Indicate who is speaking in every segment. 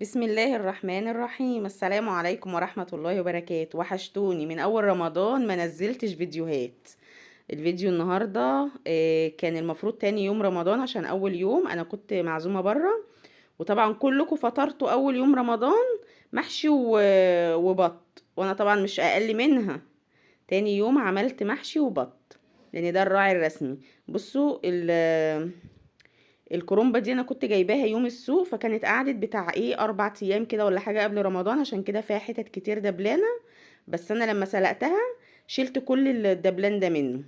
Speaker 1: بسم الله الرحمن الرحيم. السلام عليكم ورحمة الله وبركاته. وحشتوني من أول رمضان ما نزلتش فيديوهات. الفيديو النهاردة كان المفروض تاني يوم رمضان، عشان أول يوم أنا كنت معزومة برا. وطبعا كلكم فطرتوا أول يوم رمضان محشي وبط، وأنا طبعا مش أقل منها. تاني يوم عملت محشي وبط لأن ده الراعي الرسمي. بصوا الكرومبة دي انا كنت جايباها يوم السوق، فكانت قعدت بتاع 4 ايام كده ولا حاجة قبل رمضان، عشان كده فيها حتت كتير دبلانة. بس انا لما سلقتها شلت كل الدبلان ده منه،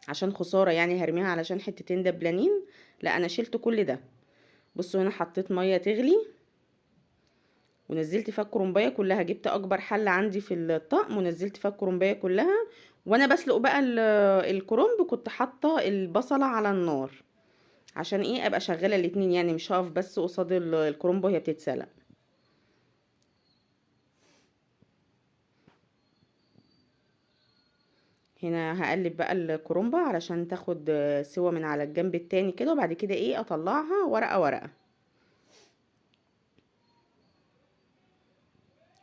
Speaker 1: عشان خسارة يعني هرميها علشان حتتين دبلانين. لا انا شلت كل ده. بصوا هنا حطيت مية تغلي ونزلت فيها الكرومبايه كلها. جبت اكبر حلة عندي في الطقم ونزلت فيها الكرومبايه كلها. وانا بسلق بقى الكرنب كنت حاطه البصلة على النار، عشان ابقى شغاله الاتنين، يعني مش هقف بس قصاد الكرومبو وهي بتتسلق. هنا هقلب بقى الكرومبة علشان تاخد سوا من على الجنب التاني كده، وبعد كده اطلعها ورقه ورقه.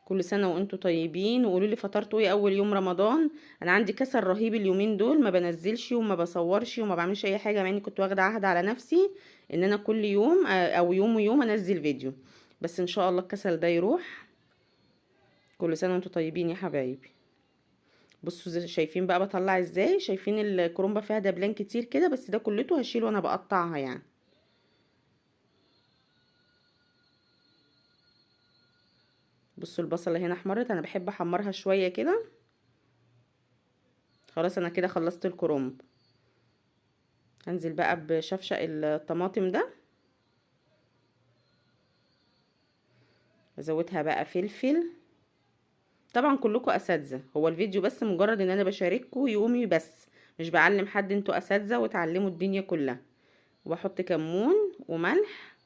Speaker 1: كل سنه وانتم طيبين، وقولوا لي فطرتوا ايه اول يوم رمضان. انا عندي كسل رهيب اليومين دول، ما بنزلش وما بصورش وما بعملش اي حاجه، مع اني كنت واخده عهد على نفسي ان انا كل يوم او يوم ويوم انزل فيديو. بس ان شاء الله الكسل ده يروح. كل سنه وانتم طيبين يا حبايبي. بصوا شايفين بقى بطلع ازاي؟ شايفين الكرومبة فيها دبلان كتير كده، بس ده كلته هشيله وانا بقطعها يعني. بصوا البصلة هنا احمرت، انا بحب احمرها شوية كده. خلاص انا كده خلصت الكرومب. هنزل بقى بشفشق الطماطم ده، ازودها بقى فلفل. طبعا كلكم اساتذة، هو الفيديو بس مجرد ان انا بشارككم يومي بس، مش بعلم حد، انتوا اساتذة وتعلموا الدنيا كلها. وبحط كمون وملح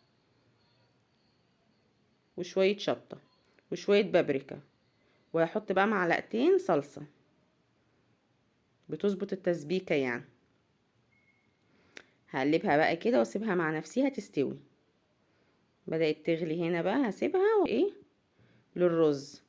Speaker 1: وشوية شطة وشوية بابريكا، وهحط بقى معلقتين صلصة بتظبط التسبيكة يعني. هقلبها بقى كده واسيبها مع نفسها تستوي. بدأت تغلي هنا بقى هسيبها للرز.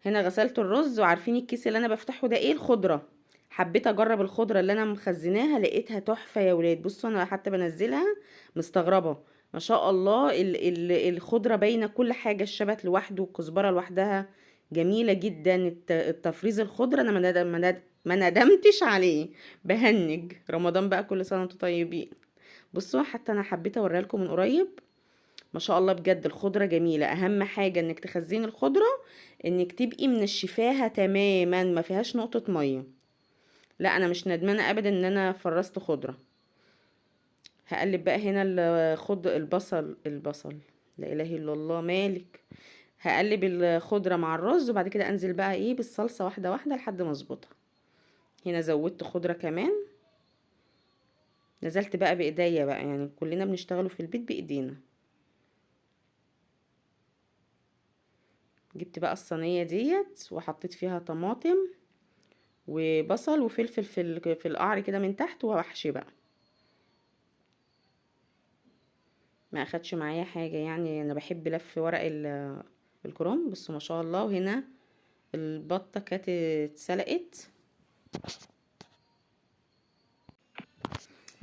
Speaker 1: هنا غسلت الرز، وعارفين الكيس اللي انا بفتحه ده الخضرة. حبيت اجرب الخضرة اللي انا مخزناها، لقيتها تحفة يا ولاد. بصوا انا حتى بنزلها مستغربة، ما شاء الله الخضرة باينة كل حاجة، الشبت لوحده والكزبرة لوحدها. جميلة جدا التفريز الخضرة. انا ما ندمتش عليه. بهنج رمضان بقى، كل سنة وانتم طيبين. بصوا حتى انا حبيت اوريها لكم من قريب. ما شاء الله بجد الخضرة جميلة. اهم حاجة انك تخزين الخضرة، انك تبقي منشفاها تماما ما فيهاش نقطة مية. لا انا مش ندمانة ابدا ان انا فرست خضرة. هقلب بقى هنا البصل. لا اله الا الله مالك. هقلب الخضرة مع الرز، وبعد كده انزل بقى بالصلصة واحدة واحدة لحد ما اظبطها. هنا زودت خضرة كمان. نزلت بقى بايديا بقى، يعني كلنا بنشتغلوا في البيت بايدينا. جبت بقى الصينية ديت وحطيت فيها طماطم وبصل وفلفل في القعر كده من تحت، وهحشي بقى. ما اخدش معايا حاجة يعني، انا بحب لف ورق الكرنب. بس ما شاء الله. وهنا البطة كانت اتسلقت.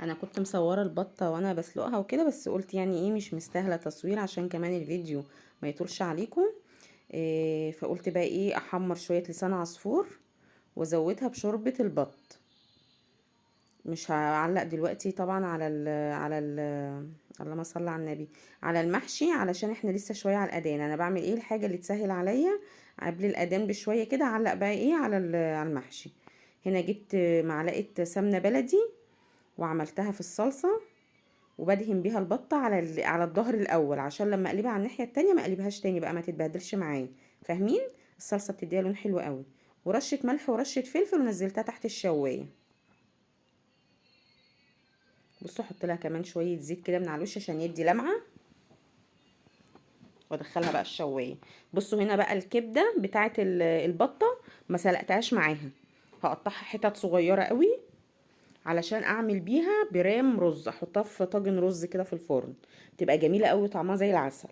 Speaker 1: انا كنت مصورة البطة وانا بسلقها وكده، بس قلت يعني مش مستاهلة تصوير عشان كمان الفيديو ما يطولش عليكم. فقلت بقى احمر شوية لسان عصفور وازودها بشوربة البط. مش هعلق دلوقتي طبعا اللهم صل على النبي، على المحشي، علشان احنا لسه شويه على الاذان. انا بعمل الحاجه اللي تسهل عليا قبل الاذان بشويه كده، اعلق بقى على المحشي. هنا جبت معلقه سمنه بلدي وعملتها في الصلصه، وبدهن بيها البطه على الظهر الاول، عشان لما اقلبها على الناحيه التانية ما اقلبهاش تاني بقى، ما تتبهدلش معايا. فاهمين؟ الصلصه بتديها لون حلو قوي. ورشه ملح ورشه فلفل ونزلتها تحت الشوايه. بصوا احط لها كمان شويه زيت كده من على الوش عشان يدي لمعه، وادخلها بقى الشوايه. بصوا هنا بقى الكبده بتاعه البطه ما سلقتهاش معاها، هقطعها حتت صغيره قوي علشان اعمل بيها برام رز، احطها في طاجن رز كده في الفرن، تبقى جميله قوي طعمها زي العسل.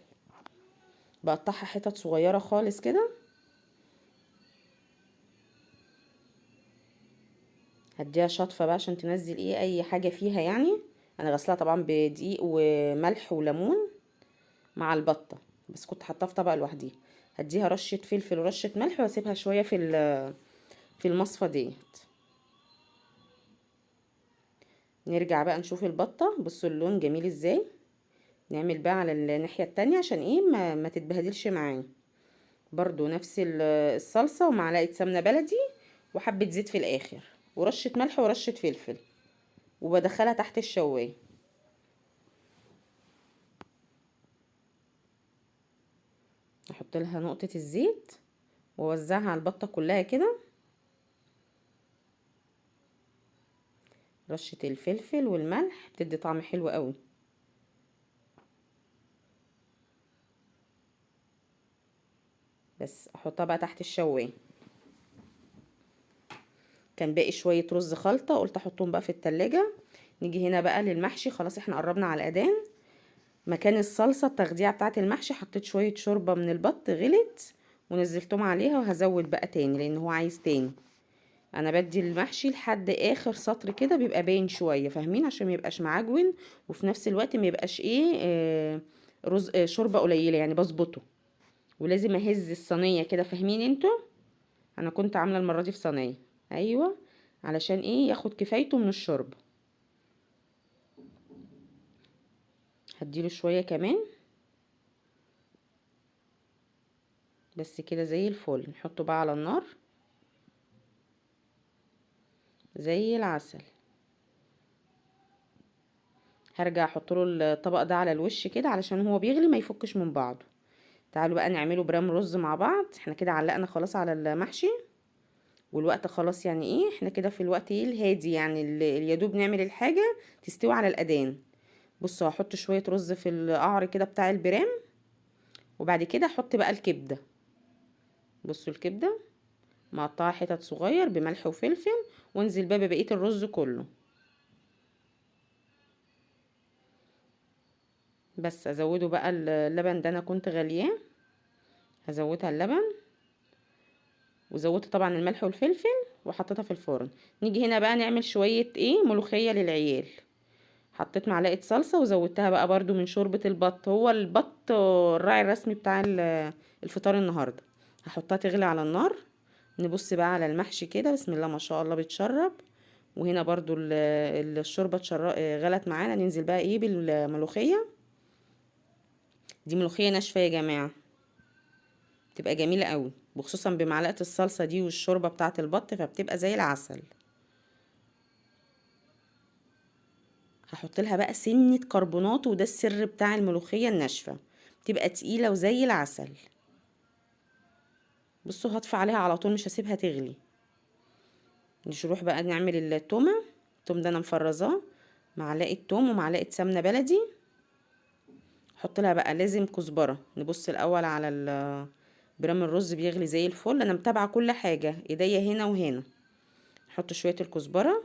Speaker 1: بقطعها حتت صغيرة خالص كده. هديها شطفة بقى عشان تنزل ايه اي حاجة فيها يعني. انا غسلها طبعا بدقيق وملح وليمون مع البطة، بس كنت حاطاها في طبق لوحديها. هديها رشة فلفل ورشة ملح واسيبها شوية في المصفى ديت. نرجع بقى نشوف البطة، بصوا اللون جميل ازاي. نعمل بقى على الناحية التانية عشان ايه ما تتبهدلش معايا. برضو نفس الصلصة ومعلقة سمنة بلدي وحبة زيت في الاخر ورشة ملح ورشة فلفل، وبدخلها تحت الشواية. احط لها نقطة الزيت واوزعها على البطة كلها كده. رشة الفلفل والملح بتدي طعم حلو قوي. بس احطها بقى تحت الشواية. كان باقي شوية رز خلطة قلت احطهم بقى في التلاجة. نيجي هنا بقى للمحشي، خلاص احنا قربنا على الاذان. مكان الصلصة التخديعة بتاعة المحشي حطيت شوية شوربة من البط غلت ونزلتهم عليها، وهزود بقى تاني لان هو عايز تاني. انا بدي المحشي لحد اخر سطر كده بيبقى باين شوية، فاهمين؟ عشان ما يبقاش معجون وفي نفس الوقت ما يبقاش ايه رز شوربة قليلة يعني، بظبطه. ولازم اهز الصينية كده، فاهمين انتوا؟ انا كنت عاملة المرة دي في صينية. ايوه، علشان ايه؟ ياخد كفايته من الشوربة. هديله شوية كمان. بس كده زي الفل. نحطه بقى على النار زي العسل. هرجع احط له الطبق ده على الوش كده علشان هو بيغلي ما يفكش من بعضه. تعالوا بقى نعمله برام رز مع بعض. احنا كده علقنا خلاص على المحشي، والوقت خلاص يعني ايه، احنا كده في الوقت ايه الهادي يعني، اللي يدوب نعمل الحاجة تستوي على الاذان. بصوا هحط شوية رز في القعر كده بتاع البرام، وبعد كده احط بقى الكبدة. بصوا الكبدة مقطعة حتت صغير بملح وفلفل، وانزل بقى ببقية الرز كله. بس ازوده بقى اللبن ده، انا كنت غالياه. هزودها اللبن، وزودت طبعا الملح والفلفل وحطيتها في الفرن. نيجي هنا بقى نعمل شوية ايه ملوخية للعيال. حطيت معلقة صلصة وزودتها بقى برضو من شوربة البط. هو البط الراعي الرسمي بتاع الفطار النهاردة. هحطها تغلي على النار. نبص بقى على المحشي كده، بسم الله ما شاء الله بيتشرب. وهنا برضو الشوربة غلت معانا. ننزل بقى ايه بالملوخية. دي ملوخية ناشفة يا جماعة، بتبقى جميلة قوي، وخصوصا بمعلقة الصلصة دي والشوربة بتاعة البط فبتبقى زي العسل. هحط لها بقى سنة كربونات، وده السر بتاع الملوخية الناشفة، بتبقى تقيلة وزي العسل. بصوا هطفي عليها على طول، مش هسيبها تغلي. نروح بقى نعمل التومة. التوم ده انا مفرزاه، معلقة توم ومعلقة سمنة بلدي. احط لها بقى لازم كزبرة. نبص الاول على برام الرز بيغلي زي الفل. انا متابعة كل حاجة، ايديا هنا وهنا. نحط شوية الكزبرة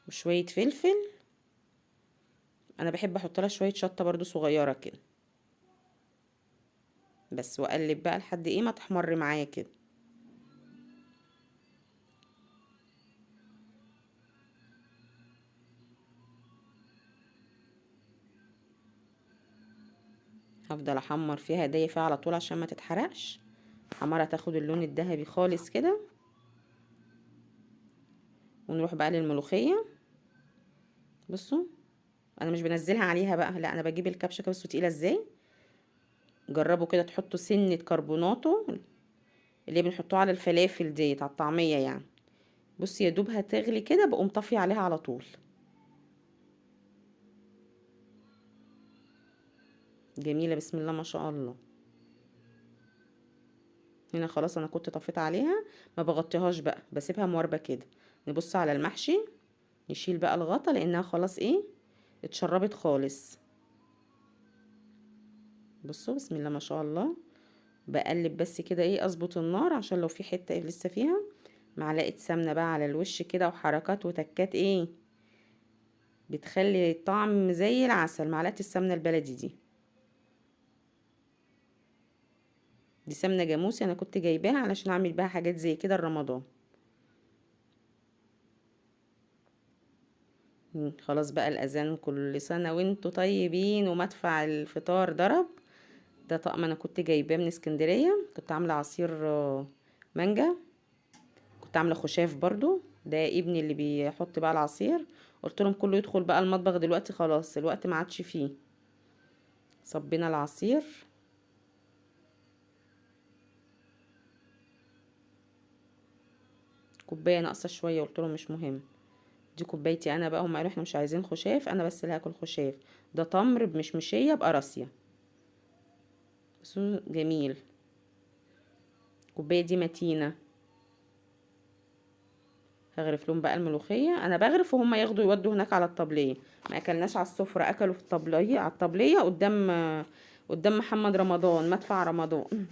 Speaker 1: وشوية فلفل. انا بحب احط لها شوية شطة برضو صغيرة كده. بس واقلب بقى لحد ايه ما تحمر معايا كده. هفضل احمر فيها ايديا فيها على طول عشان ما تتحرقش. حمرها تاخد اللون الذهبي خالص كده. ونروح بقى للملوخية. بصوا انا مش بنزلها عليها بقى، لا انا بجيب الكبشة كده. بصوا تقيلة ازاي. جربوا كده تحطوا سنة كربوناتو اللي بنحطوه على الفلافل ديت على الطعمية يعني. بصي يا دوب هتغلي كده بقوم طافية عليها على طول. جميلة بسم الله ما شاء الله. هنا خلاص انا كنت طفيت عليها. ما بغطيهاش بقى، بسيبها مواربة كده. نبص على المحشي. نشيل بقى الغطا لانها خلاص ايه اتشربت خالص. بصوا بسم الله ما شاء الله. بقلب بس كده ايه اظبط النار عشان لو في حتة لسه فيها. معلقة سمنة بقى على الوش كده، وحركات وتكات ايه بتخلي الطعم زي العسل. معلقة السمنة البلدي دي. دي سمنة جاموسي انا كنت جايباها علشان اعمل بيها حاجات زي كده رمضان. خلاص بقى الاذان، كل سنة وانتوا طيبين، ومدفع الفطار ضرب. ده طقم انا كنت جايباه من اسكندرية، كنت عاملة عصير مانجا، كنت عاملة خشاف برضو. ده ابني اللي بيحط بقى العصير. قلت لهم كله يدخل بقى المطبخ دلوقتي، خلاص الوقت ما عادش فيه. صبينا العصير. كوبايه ناقصه شويه، قلت لهم مش مهم، دي كوبايتي انا بقى. هم قالوا احنا مش عايزين خشاف، انا بس اللي هاكل خشاف. ده تمر بمشمشيه بقراصيه، بس هو جميل. الكوبايه دي متينه. هغرف لهم بقى الملوخيه، انا بغرف وهم ياخدوا يودوا هناك على الطبليه. ما اكلناش على السفره، اكلوا في الطبليه، على الطبليه قدام محمد رمضان، مدفع رمضان.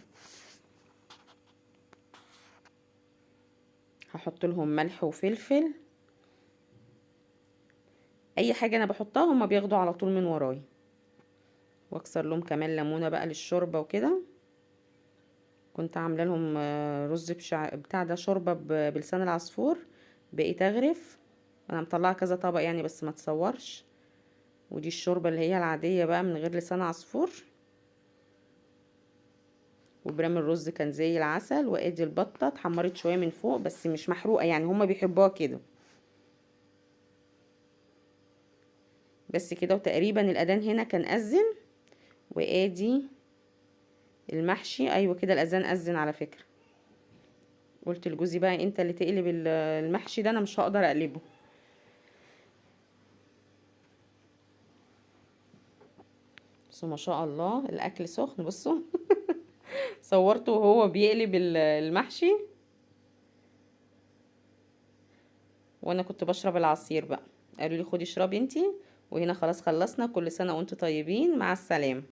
Speaker 1: هحط لهم ملح وفلفل، اي حاجه انا بحطها هما بياخدوا على طول من وراي. واكسر لهم كمان ليمونه بقى للشوربه وكده. كنت عامله لهم رز بتاع ده شوربه بلسان العصفور. بقيت اغرف. انا مطلعه كذا طبق يعني بس ما تصورش. ودي الشوربه اللي هي العاديه بقى من غير لسان عصفور. وبرام الرز كان زي العسل. وادي البطه اتحمرت شويه من فوق بس مش محروقه، يعني هما بيحبوها كده. بس كده، وتقريبا الاذان هنا كان اذن. وادي المحشي، ايوه كده الاذان اذن على فكره. قلت لجوزي بقى انت اللي تقلب المحشي ده، انا مش هقدر اقلبه. بصوا ما شاء الله الاكل سخن، بصوا. صورته وهو بيقلب المحشي. وانا كنت بشرب العصير بقى. قالوا لي خدي اشربي انتي. وهنا خلاص خلصنا، كل سنة وانتوا طيبين، مع السلامة.